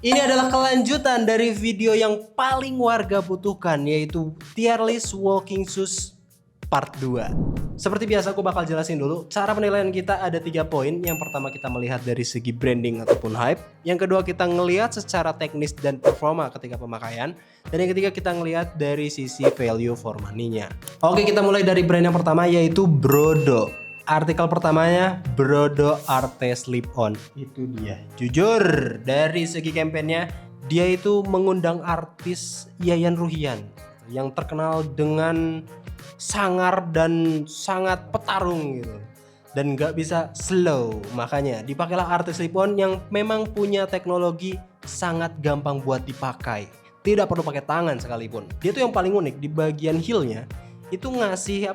Ini adalah kelanjutan dari video yang paling warga butuhkan, yaitu tier list walking shoes part 2. Seperti biasa aku bakal jelasin dulu. Cara penilaian kita ada 3 poin. Yang pertama kita melihat dari segi branding ataupun hype. Yang kedua kita ngelihat secara teknis dan performa ketika pemakaian. Dan yang ketiga kita ngelihat dari sisi value for money-nya. Oke, kita mulai dari brand yang pertama yaitu Brodo. Artikel pertamanya Brodo Arte Slip On. Itu dia. Jujur dari segi kampanyenya dia itu mengundang artis Yayan Ruhian yang terkenal dengan sangar dan sangat petarung gitu. Dan nggak bisa slow, makanya dipakailah Arte Slip On yang memang punya teknologi sangat gampang buat dipakai. Tidak perlu pakai tangan sekalipun. Dia tuh yang paling unik di bagian heel-nya itu ngasih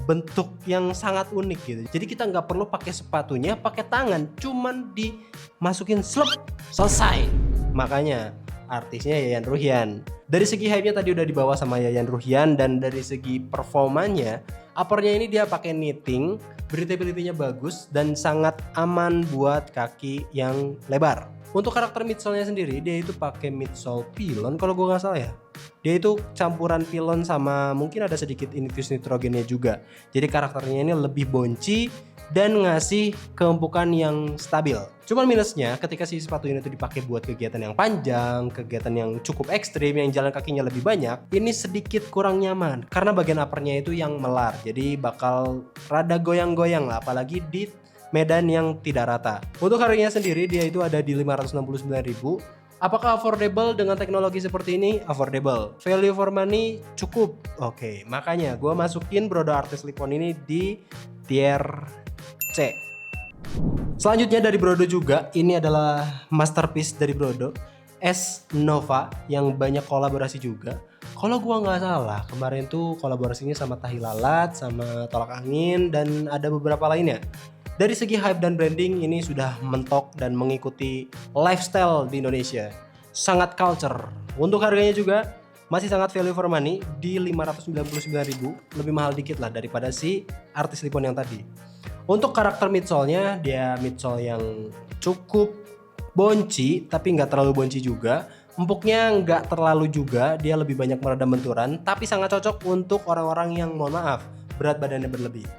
bentuk yang sangat unik gitu. Jadi kita nggak perlu pakai sepatunya, pakai tangan, cuman dimasukin slep, selesai. Makanya artisnya Yayan Ruhian. Dari segi hype-nya tadi udah dibawa sama Yayan Ruhian, dan dari segi performanya, uppernya ini dia pakai knitting, breathability-nya bagus dan sangat aman buat kaki yang lebar. Untuk karakter midsole-nya sendiri, dia itu pakai midsole pilon kalau gue nggak salah ya. Dia itu campuran pilon sama mungkin ada sedikit infus nitrogennya juga. Jadi karakternya ini lebih bonci dan ngasih keempukan yang stabil. Cuman minusnya ketika si sepatu ini tuh dipakai buat kegiatan yang panjang, kegiatan yang cukup ekstrim, yang jalan kakinya lebih banyak, ini sedikit kurang nyaman karena bagian uppernya itu yang melar. Jadi bakal rada goyang-goyang lah, apalagi di medan yang tidak rata. Untuk harganya sendiri dia itu ada di 569.000. Apakah affordable dengan teknologi seperti ini? Affordable. Value for money cukup. Oke, makanya gue masukin Brodo Arte Slip On ini di tier C. Selanjutnya dari Brodo juga, ini adalah masterpiece dari Brodo, S Nova yang banyak kolaborasi juga. Kalau gua nggak salah kemarin tuh kolaborasinya sama Tahi Lalat, sama Tolak Angin, dan ada beberapa lainnya. Dari segi hype dan branding ini sudah mentok dan mengikuti lifestyle di Indonesia. Sangat culture. Untuk harganya juga masih sangat value for money di 599.000, lebih mahal dikit lah daripada si artis Slip On yang tadi. Untuk karakter midsole-nya dia midsole yang cukup bonci tapi nggak terlalu bonci juga. Empuknya nggak terlalu juga, dia lebih banyak meredam benturan, tapi sangat cocok untuk orang-orang yang mohon maaf berat badannya berlebih.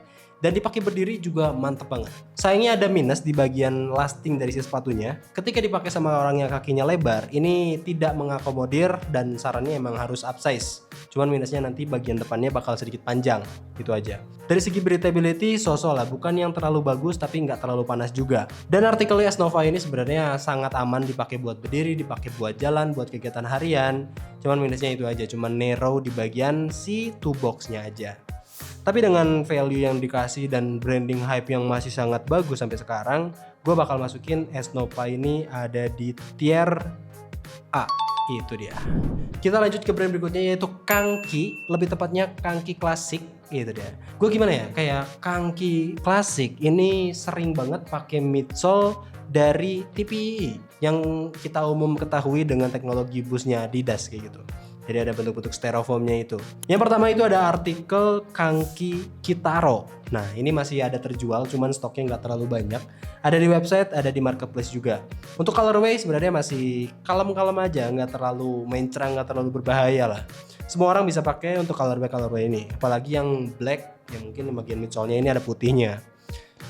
Dan dipakai berdiri juga mantep banget. Sayangnya ada minus di bagian lasting dari si sepatunya. Ketika dipakai sama orang yang kakinya lebar, ini tidak mengakomodir dan sarannya emang harus upsize. Cuman minusnya nanti bagian depannya bakal sedikit panjang, gitu aja. Dari segi breathability so-so lah, bukan yang terlalu bagus tapi nggak terlalu panas juga. Dan artikelnya S Nova ini sebenarnya sangat aman dipakai buat berdiri, dipakai buat jalan, buat kegiatan harian. Cuman minusnya itu aja, cuman narrow di bagian si two box-nya aja. Tapi dengan value yang dikasih dan branding hype yang masih sangat bagus sampai sekarang, gue bakal masukin S Nova ini ada di tier A. Itu dia. Kita lanjut ke brand berikutnya yaitu Kangki, lebih tepatnya Kangki Klasik. Itu dia. Gue gimana ya? Kayak Kangki Klasik ini sering banget pakai midsole dari TPI yang kita umum ketahui dengan teknologi busnya Adidas kayak gitu. Jadi ada bentuk-bentuk styrofoamnya itu. Yang pertama itu ada artikel Kangki Kitaro. Nah ini masih ada terjual, cuman stoknya nggak terlalu banyak. Ada di website, ada di marketplace juga. Untuk colorway sebenarnya masih kalem-kalem aja, nggak terlalu mencrang, nggak terlalu berbahaya lah. Semua orang bisa pakai untuk colorway ini. Apalagi yang black, yang mungkin di bagian midsole-nya ini ada putihnya.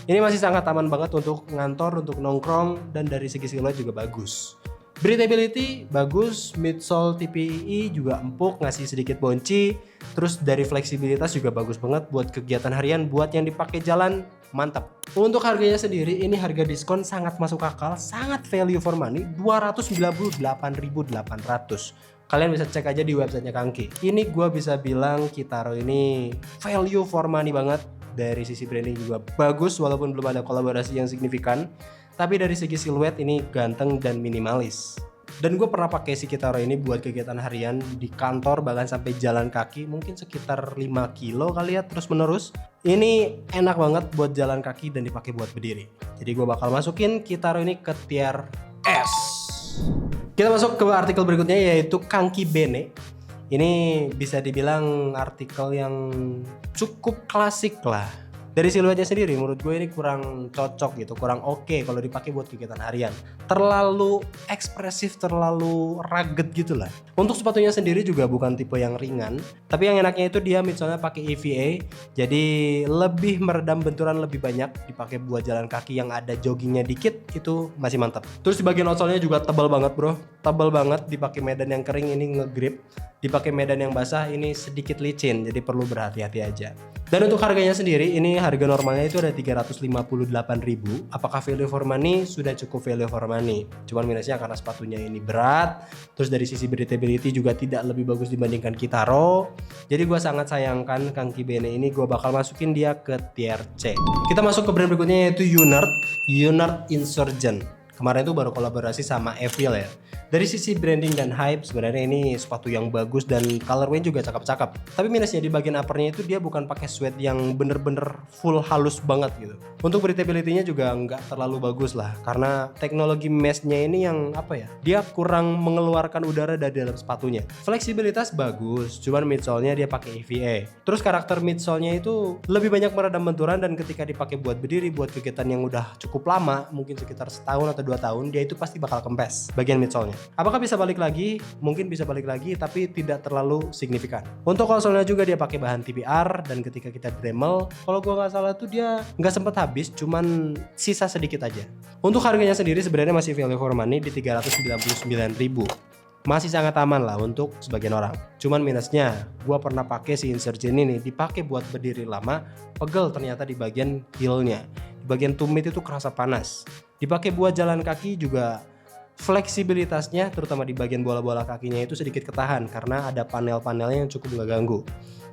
Ini masih sangat aman banget untuk ngantor, untuk nongkrong, dan dari segi siluet juga bagus. Breathability bagus, midsole TPI juga empuk, ngasih sedikit bonci. Terus dari fleksibilitas juga bagus banget buat kegiatan harian, buat yang dipakai jalan, mantap. Untuk harganya sendiri, ini harga diskon sangat masuk akal, sangat value for money, 298.800. Kalian bisa cek aja di websitenya Kangki. Ini gue bisa bilang Kitaro ini value for money banget. Dari sisi branding juga bagus walaupun belum ada kolaborasi yang signifikan. Tapi dari segi siluet ini ganteng dan minimalis. Dan gue pernah pakai si Kitaro ini buat kegiatan harian di kantor, bahkan sampai jalan kaki mungkin sekitar 5 kilo kali ya terus menerus. Ini enak banget buat jalan kaki dan dipakai buat berdiri. Jadi gue bakal masukin Kitaro ini ke tier S. Kita masuk ke artikel berikutnya yaitu Kangki Bene. Ini bisa dibilang artikel yang cukup klasik lah. Dari siluetnya sendiri menurut gue ini kurang cocok gitu, kurang oke kalau dipakai buat kegiatan harian. Terlalu ekspresif, terlalu rugged gitu lah. Untuk sepatunya sendiri juga bukan tipe yang ringan, tapi yang enaknya itu dia misalnya pakai EVA, jadi lebih meredam benturan lebih banyak. Dipakai buat jalan kaki yang ada joggingnya dikit itu masih mantap. Terus di bagian outsole-nya juga tebal banget bro, tebal banget. Dipakai medan yang kering ini ngegrip, dipakai medan yang basah ini sedikit licin, jadi perlu berhati-hati aja. Dan untuk harganya sendiri, ini harga normalnya itu ada 358.000. Apakah value for money? Sudah cukup value for money. Cuman minusnya karena sepatunya ini berat, terus dari sisi breathability juga tidak lebih bagus dibandingkan Kitaro. Jadi gue sangat sayangkan Kanki Bene ini gue bakal masukin dia ke tier C. Kita masuk ke brand berikutnya yaitu Unart Insurgent. Kemarin itu baru kolaborasi sama Evil ya. Dari sisi branding dan hype sebenarnya ini sepatu yang bagus dan colorway juga cakep-cakep. Tapi minusnya di bagian uppernya itu dia bukan pakai sweat yang bener-bener full halus banget gitu. Untuk breathability-nya juga nggak terlalu bagus lah, karena teknologi mesh-nya ini yang apa ya, dia kurang mengeluarkan udara dari dalam sepatunya. Fleksibilitas bagus, cuman midsole-nya dia pakai EVA. Terus karakter midsole-nya itu lebih banyak meredam benturan, dan ketika dipakai buat berdiri, buat kegiatan yang udah cukup lama, mungkin sekitar setahun atau 2 tahun, dia itu pasti bakal kempes bagian midsole-nya. Apakah bisa balik lagi? Mungkin bisa balik lagi, tapi tidak terlalu signifikan. Untuk outsole-nya juga dia pakai bahan TBR, dan ketika kita Dremel, kalau gua nggak salah tuh dia nggak sempet habis, cuman sisa sedikit aja. Untuk harganya sendiri sebenarnya masih value for money di 399.000. Masih sangat aman lah untuk sebagian orang. Cuman minusnya, gua pernah pakai si Insurgent ini, dipakai buat berdiri lama, pegel ternyata di bagian heel-nya. Di bagian tumit itu kerasa panas. Dipakai buat jalan kaki juga fleksibilitasnya, terutama di bagian bola-bola kakinya itu sedikit ketahan karena ada panel-panelnya yang cukup nggak ganggu.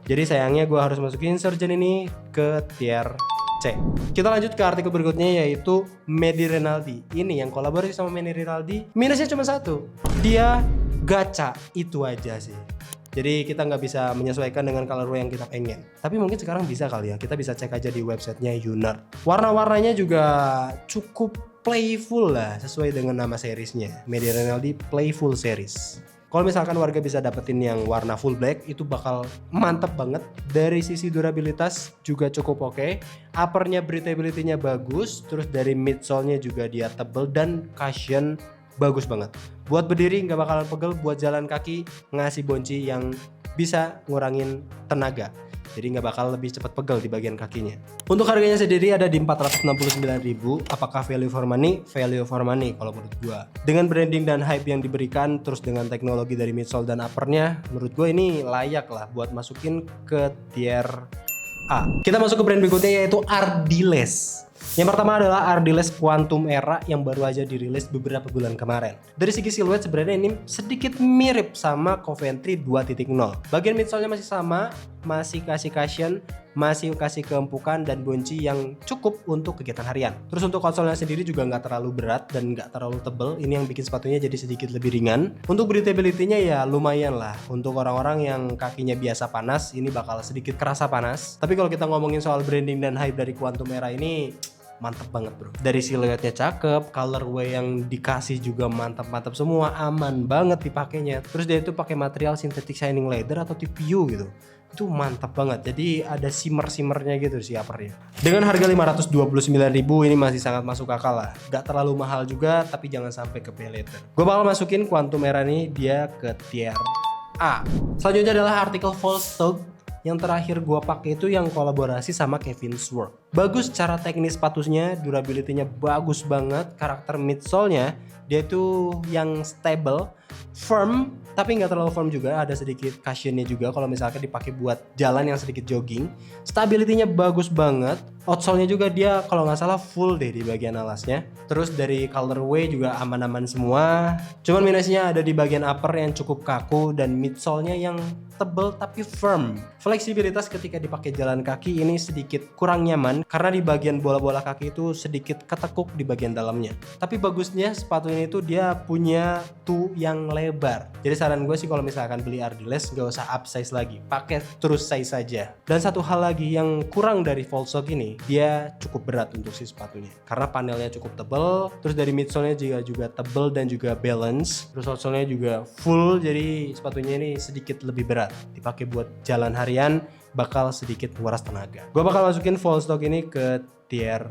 Jadi sayangnya gue harus masukin Insurgent ini ke tier C. Kita lanjut ke artikel berikutnya yaitu Medi Rinaldi. Ini yang kolaborasi sama Medi Rinaldi. Minusnya cuma satu, dia gacha, itu aja sih. Jadi kita nggak bisa menyesuaikan dengan colorway yang kita pengen. Tapi mungkin sekarang bisa kali ya, kita bisa cek aja di websitenya Unart. Warna-warnanya juga cukup playful lah, sesuai dengan nama seriesnya, Medi Rinaldi Playful Series. Kalau misalkan warga bisa dapetin yang warna full black, itu bakal mantep banget. Dari sisi durabilitas juga cukup oke. Uppernya breathability-nya bagus, terus dari midsole-nya juga dia tebel dan cushion bagus banget. Buat berdiri nggak bakalan pegel, buat jalan kaki ngasih bonci yang bisa ngurangin tenaga. Jadi nggak bakal lebih cepat pegel di bagian kakinya. Untuk harganya sendiri ada di 469.000. Apakah value for money? Value for money kalau menurut gua. Dengan branding dan hype yang diberikan, terus dengan teknologi dari midsole dan uppernya, menurut gua ini layak lah buat masukin ke tier A. Kita masuk ke brand berikutnya yaitu Ardiles. Yang pertama adalah Ardiles Quantum Era yang baru aja dirilis beberapa bulan kemarin. Dari segi siluet sebenarnya ini sedikit mirip sama Coventry 2.0. Bagian midsole-nya masih sama, masih kasih cushion, masih kasih keempukan dan bonci yang cukup untuk kegiatan harian. Terus untuk outsole-nya sendiri juga nggak terlalu berat dan nggak terlalu tebel. Ini yang bikin sepatunya jadi sedikit lebih ringan. Untuk breathability-nya ya lumayan lah. Untuk orang-orang yang kakinya biasa panas, ini bakal sedikit kerasa panas. Tapi kalau kita ngomongin soal branding dan hype dari Quantum Era ini, mantap banget bro. Dari siluetnya cakep, colorway yang dikasih juga mantap-mantap semua, aman banget dipakainya. Terus dia itu pakai material synthetic shining leather atau TPU gitu. Itu mantap banget. Jadi ada shimmer-shimmernya gitu si uppernya. Dengan harga 529.000 ini masih sangat masuk akal lah. Gak terlalu mahal juga, tapi jangan sampai ke pay later. Gue bakal masukin Quantum Era nih dia ke tier A. Selanjutnya adalah artikel False Talk. Yang terakhir gua pakai itu yang kolaborasi sama Kevin Sword. Bagus cara teknis sepatunya, durability-nya bagus banget, karakter midsole-nya dia itu yang stable, firm, tapi nggak terlalu firm juga, ada sedikit cushionnya juga kalau misalkan dipakai buat jalan yang sedikit jogging. Stability-nya bagus banget, outsole-nya juga dia kalau nggak salah full deh di bagian alasnya. Terus dari colorway juga aman-aman semua. Cuman minusnya ada di bagian upper yang cukup kaku dan midsole-nya yang tebel tapi firm. Fleksibilitas ketika dipakai jalan kaki ini sedikit kurang nyaman karena di bagian bola-bola kaki itu sedikit ketekuk di bagian dalamnya. Tapi bagusnya sepatu ini tuh dia punya toe yang lebar. Jadi saran gue sih kalau misalkan beli Ardiles gak usah upsize lagi, pakai terus size saja. Dan satu hal lagi yang kurang dari Volsok ini, dia cukup berat untuk si sepatunya karena panelnya cukup tebal, terus dari midsole-nya juga tebal dan juga balance, terus outsole-nya juga full, jadi sepatunya ini sedikit lebih berat. Dipakai buat jalan harian bakal sedikit menguras tenaga. Gue bakal masukin Volsok ini ke tier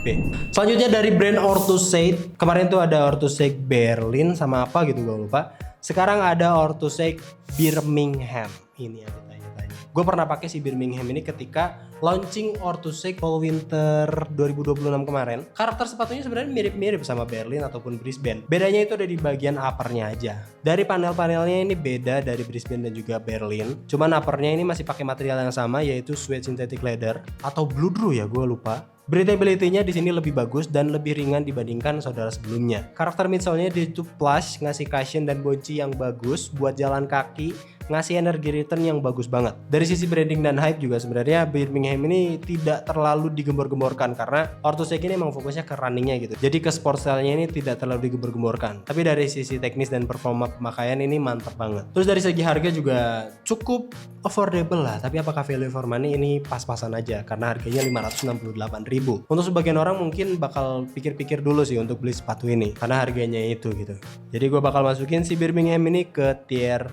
B. Selanjutnya dari brand Orthusight. Kemarin tuh ada Orthusight Berlin sama apa gitu gue lupa. Sekarang ada Orthusight Birmingham. Ini yang ditanya-tanya. Gue pernah pakai si Birmingham ini ketika launching Orthusight Fall Winter 2026 kemarin. Karakter sepatunya sebenarnya mirip-mirip sama Berlin ataupun Brisbane. Bedanya itu ada di bagian uppernya aja. Dari panel-panelnya ini beda dari Brisbane dan juga Berlin. Cuman uppernya ini masih pakai material yang sama, yaitu suede synthetic leather atau bludru ya, gue lupa. Breathability-nya di sini lebih bagus dan lebih ringan dibandingkan saudara sebelumnya. Karakter midsole-nya dia itu plush, ngasih cushion dan bonci yang bagus buat jalan kaki, ngasih energi return yang bagus banget. Dari sisi branding dan hype juga sebenarnya Birmingham ini tidak terlalu digembor-gemborkan karena Orthusight ini emang fokusnya ke runningnya gitu. Jadi ke sport style-nya ini tidak terlalu digembor-gemborkan. Tapi dari sisi teknis dan performa pemakaian ini mantap banget. Terus dari segi harga juga cukup affordable lah. Tapi apakah value for money ini pas-pasan aja karena harganya 568.000. Untuk sebagian orang mungkin bakal pikir-pikir dulu sih untuk beli sepatu ini karena harganya itu gitu. Jadi gue bakal masukin si Birmingham ini ke tier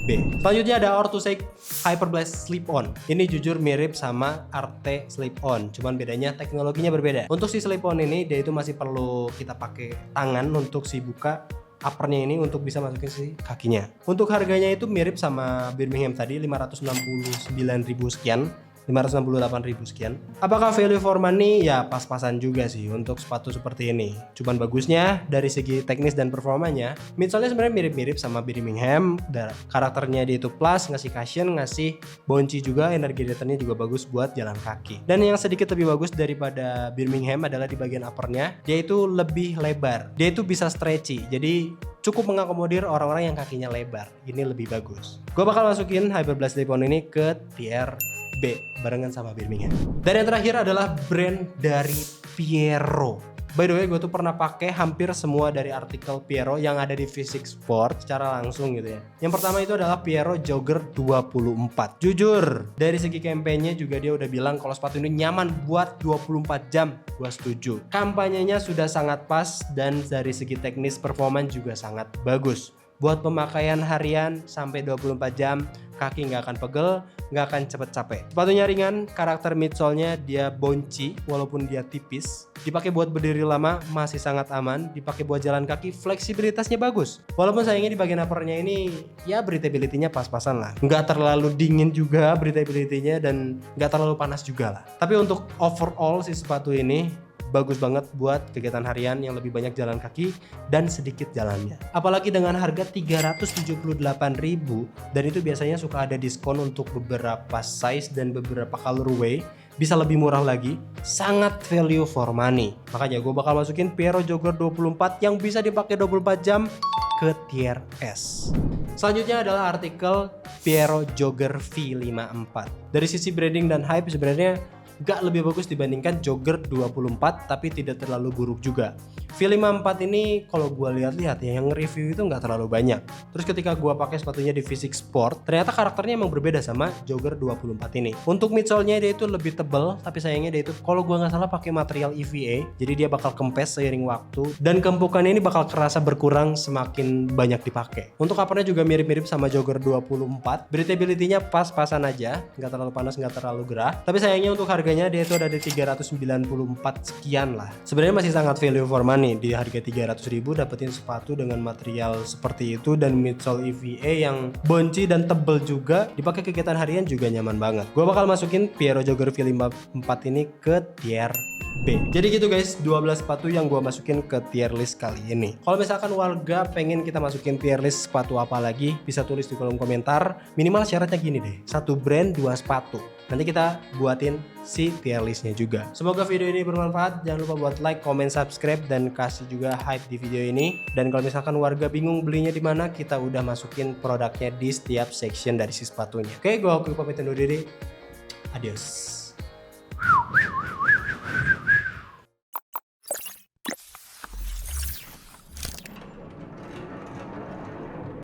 B. Selanjutnya ada Orthusight Hyperblast Slip-On. Ini jujur mirip sama Arte Slip-On, cuman bedanya teknologinya berbeda. Untuk si Slip-On ini dia itu masih perlu kita pakai tangan untuk si buka uppernya ini untuk bisa masukin si kakinya. Untuk harganya itu mirip sama Birmingham tadi, 569.000 sekian. 568.000 sekian. Apakah value for money? Ya pas-pasan juga sih untuk sepatu seperti ini. Cuman bagusnya dari segi teknis dan performanya, midsole-nya sebenarnya mirip-mirip sama Birmingham. Karakternya dia itu plus, ngasih cushion, ngasih bonci juga, energi returnnya juga bagus buat jalan kaki. Dan yang sedikit lebih bagus daripada Birmingham adalah di bagian uppernya, dia itu lebih lebar. Dia itu bisa stretchy, jadi cukup mengakomodir orang-orang yang kakinya lebar. Ini lebih bagus. Gue bakal masukin Hyperblast Slip-On ini ke tier B barengan sama Birmingham. Dan yang terakhir adalah brand dari Piero. By the way, gue tuh pernah pakai hampir semua dari artikel Piero yang ada di Physics Sport secara langsung gitu ya. Yang pertama itu adalah Piero Jogger 24. Jujur, dari segi kampanye juga dia udah bilang kalau sepatu ini nyaman buat 24 jam. Gue setuju. Kampanyenya sudah sangat pas dan dari segi teknis performance juga sangat bagus. Buat pemakaian harian sampai 24 jam, kaki nggak akan pegel, nggak akan cepet capek. Sepatunya ringan, karakter midsole-nya dia bonci walaupun dia tipis. Dipakai buat berdiri lama masih sangat aman, dipakai buat jalan kaki fleksibilitasnya bagus. Walaupun sayangnya di bagian uppernya ini ya breathability-nya pas-pasan lah. Nggak terlalu dingin juga breathability-nya dan nggak terlalu panas juga lah. Tapi untuk overall si sepatu ini bagus banget buat kegiatan harian yang lebih banyak jalan kaki dan sedikit jalannya. Apalagi dengan harga 378.000 dan itu biasanya suka ada diskon untuk beberapa size dan beberapa colorway, bisa lebih murah lagi, sangat value for money. Makanya gue bakal masukin Piero Jogger 24 yang bisa dipakai 24 jam ke tier S. Selanjutnya adalah artikel Piero Jogger V54. Dari sisi branding dan hype sebenarnya gak lebih bagus dibandingkan Jogger 24 tapi tidak terlalu buruk juga. V54 ini kalau gue lihat-lihat ya yang review itu nggak terlalu banyak. Terus ketika gue pakai sepatunya di Physics Sport, ternyata karakternya emang berbeda sama Jogger 24 ini. Untuk midsole-nya dia itu lebih tebal, tapi sayangnya dia itu kalau gue nggak salah pakai material EVA, jadi dia bakal kempes seiring waktu dan keempukannya ini bakal kerasa berkurang semakin banyak dipakai. Untuk uppernya juga mirip-mirip sama Jogger 24, breathability-nya pas-pasan aja, nggak terlalu panas, nggak terlalu gerah. Tapi sayangnya untuk harganya dia itu ada di 394 sekian lah. Sebenarnya masih sangat value for money. Di harga 300.000 dapetin sepatu dengan material seperti itu dan midsole EVA yang bonci dan tebel juga, dipakai kegiatan harian juga nyaman banget. Gue bakal masukin Piero Jogger V54 ini ke tier B. Jadi gitu guys, 12 sepatu yang gue masukin ke tier list kali ini. Kalau misalkan warga pengen kita masukin tier list sepatu apa lagi, bisa tulis di kolom komentar. Minimal syaratnya gini deh, 1 brand 2 sepatu. Nanti kita buatin si tier listnya juga. Semoga video ini bermanfaat. Jangan lupa buat like, comment, subscribe, dan kasih juga hype di video ini. Dan kalau misalkan warga bingung belinya di mana, kita udah masukin produknya di setiap section dari si sepatunya. Oke, gue pamit undur diri. Adios.